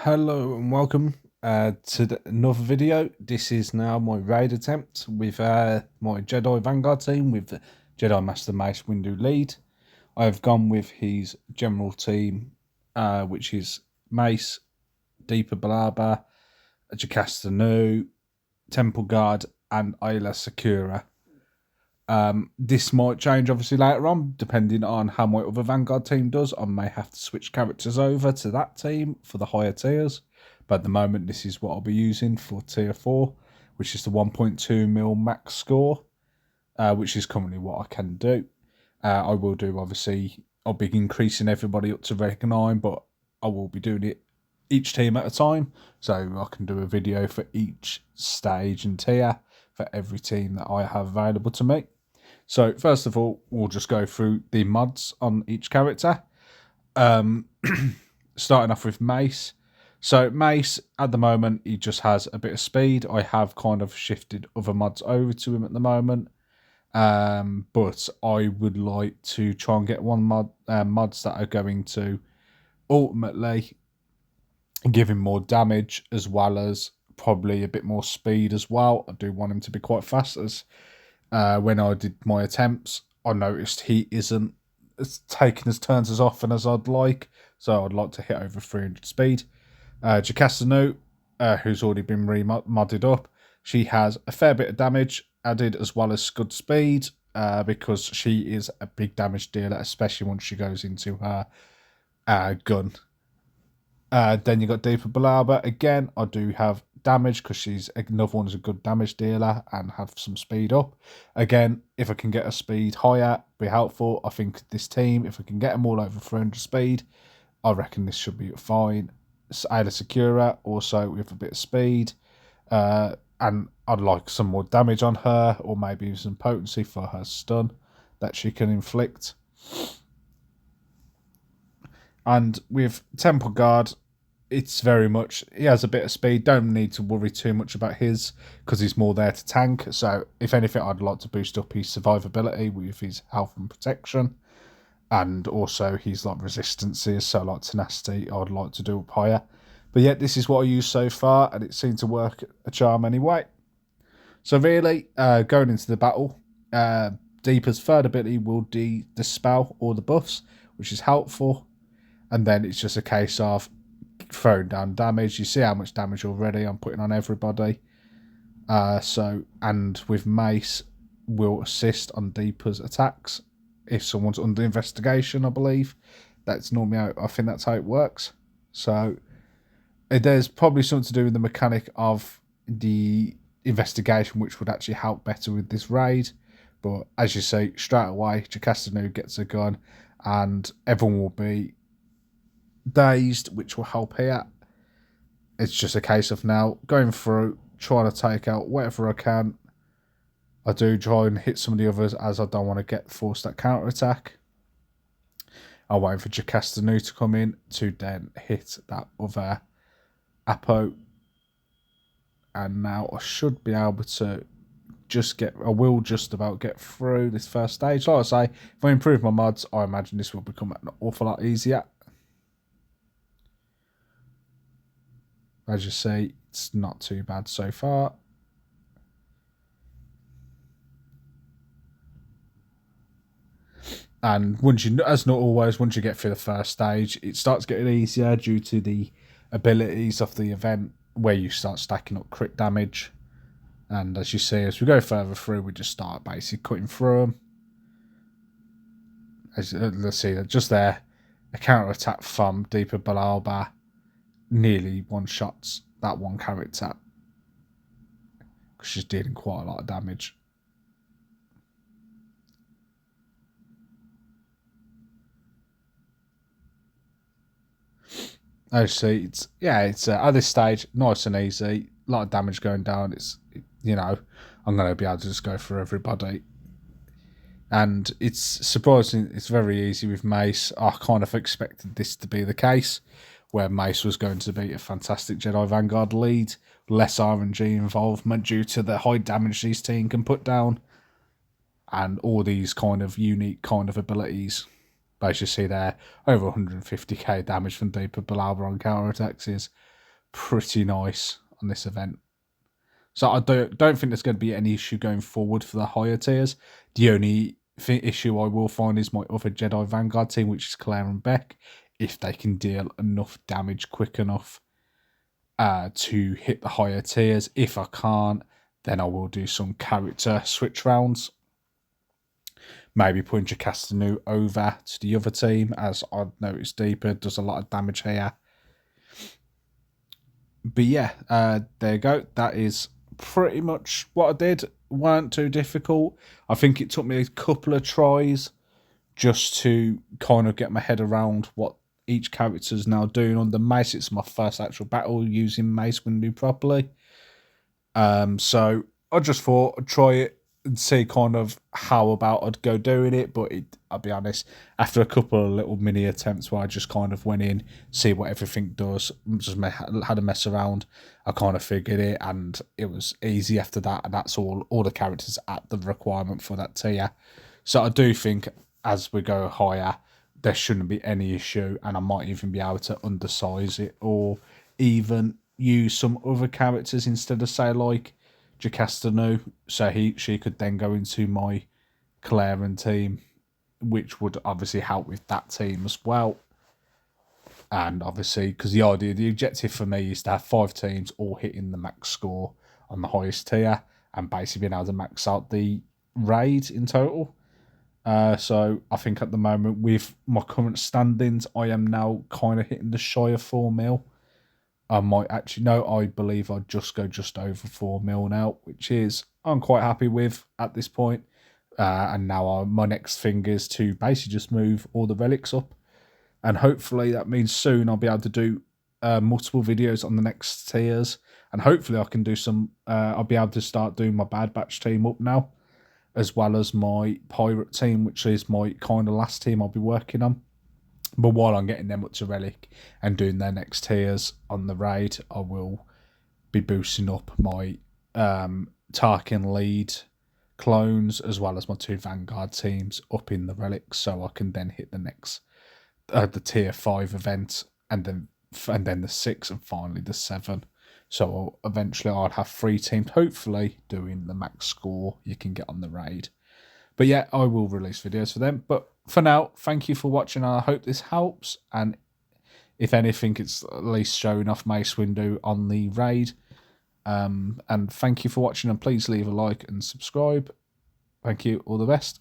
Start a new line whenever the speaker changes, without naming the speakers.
Hello and welcome to another video. This is now my raid attempt with my Jedi Vanguard team with Jedi Master Mace Windu lead. I have gone with his general team, which is Mace, Deepa Balaba, Jocasta Nu, Temple Guard, and Ayla Sakura. This might change obviously later on, depending on how my other Vanguard team does. I may have to switch characters over to that team for the higher tiers. But at the moment, this is what I'll be using for tier 4, which is the 1.2 mil max score, which is currently what I can do. I will do, obviously, I'll be increasing everybody up to rank 9, but I will be doing it each team at a time. So I can do a video for each stage and tier for every team that I have available to me. So first of all, we'll just go through the mods on each character. Starting off with Mace. So Mace, at the moment, he just has a bit of speed. I have kind of shifted other mods over to him at the moment. But I would like to try and get mods that are going to ultimately give him more damage as well as probably a bit more speed as well. I do want him to be quite fast, as when I did my attempts, I noticed he isn't taking his turns as often as I'd like, so I'd like to hit over 300 speed. Jocasta Nu, who's already been remodded up, she has a fair bit of damage added as well as good speed, because she is a big damage dealer, especially once she goes into her gun. Then you got Deepa Balaba. Again, I do have damage because she's another one is a good damage dealer and have some speed up. Again, if I can get a speed higher, be helpful. I think this team, if I can get them all over 300 speed, I reckon this should be fine. Ayla Sakura also with a bit of speed, and I'd like some more damage on her, or maybe some potency for her stun that she can inflict. And with Temple Guard, it's very much, he has a bit of speed. Don't need to worry too much about his, because he's more there to tank. So if anything, I'd like to boost up his survivability with his health and protection, and also his like resistances, so like tenacity I'd like to do up higher. But yet this is what I used so far, and it seemed to work a charm anyway. So really, going into the battle, Deepa's third ability will dispel all the buffs, which is helpful. And then it's just a case of throwing down damage. You see how much damage already I'm putting on everybody. And with Mace, will assist on Deepa's attacks if someone's under investigation, I believe. That's normally how, I think that's how it works. So there's probably something to do with the mechanic of the investigation, which would actually help better with this raid. But as you say, straight away, Jocasta Nu gets a gun and everyone will be dazed, which will help here. It's just a case of now going through, trying to take out whatever I can. I do try and hit some of the others, as I don't want to get forced that counter attack. I'm waiting for Jocasta Nu to come in to then hit that other Apo. And now I should be able to I will just about get through this first stage. Like I say, if I improve my mods, I imagine this will become an awful lot easier. As you see, it's not too bad so far. And once you, as not always, once you get through the first stage, it starts getting easier due to the abilities of the event, where you start stacking up crit damage. And as you see, as we go further through, we just start basically cutting through them. As let's see, just there, a counter attack from Deepa Balaba nearly one-shots that one character, because she's dealing quite a lot of damage. As you see, it's at this stage nice and easy. A lot of damage going down. I'm going to be able to just go for everybody. And it's surprising, it's very easy with Mace. I kind of expected this to be the case, where Mace was going to be a fantastic Jedi Vanguard lead, less RNG involvement due to the high damage these team can put down, and all these kind of unique kind of abilities. But as you see there, over 150k damage from Deeper Balabra on counterattacks is pretty nice on this event. So I don't think there's going to be any issue going forward for the higher tiers. The only issue I will find is my other Jedi Vanguard team, which is Claire and Beck, if they can deal enough damage quick enough to hit the higher tiers. If I can't, then I will do some character switch rounds. Maybe putting Jacastanu over to the other team, as I've noticed Deeper does a lot of damage here. But yeah, there you go. That is pretty much what I did. Weren't too difficult. I think it took me a couple of tries just to kind of get my head around what each character is now doing on the Mace. It's my first actual battle using Mace Windu properly. So I just thought I'd try it and see kind of how about I'd go doing it. But I'll be honest, after a couple of little mini attempts where I just kind of went in, see what everything does, just had a mess around, I kind of figured it, and it was easy after that. And that's all the characters at the requirement for that tier. So I do think as we go higher, there shouldn't be any issue, and I might even be able to undersize it or even use some other characters instead of, say, like Jacastanu, so she could then go into my Claren team, which would obviously help with that team as well. And obviously, because the objective for me is to have 5 teams all hitting the max score on the highest tier, and basically being able to max out the raid in total. So I think at the moment, with my current standings, I am now kind of hitting the shy of 4 mil. I might actually, no, I believe I'd just go just over 4 mil now, which is I'm quite happy with at this point. And now my next thing is to basically just move all the relics up. And hopefully that means soon I'll be able to do multiple videos on the next tiers. And hopefully I can do some, I'll be able to start doing my Bad Batch team up now, as well as my Pirate team, which is my kind of last team I'll be working on. But while I'm getting them up to Relic and doing their next tiers on the raid, I will be boosting up my Tarkin lead clones, as well as my 2 Vanguard teams up in the Relics, so I can then hit the next, the tier 5 event, and then the 6, and finally the 7. So eventually I'll have 3 teams, hopefully doing the max score you can get on the raid. But yeah, I will release videos for them. But for now, thank you for watching. I hope this helps. And if anything, it's at least showing off Mace Windu on the raid. And thank you for watching. And please leave a like and subscribe. Thank you. All the best.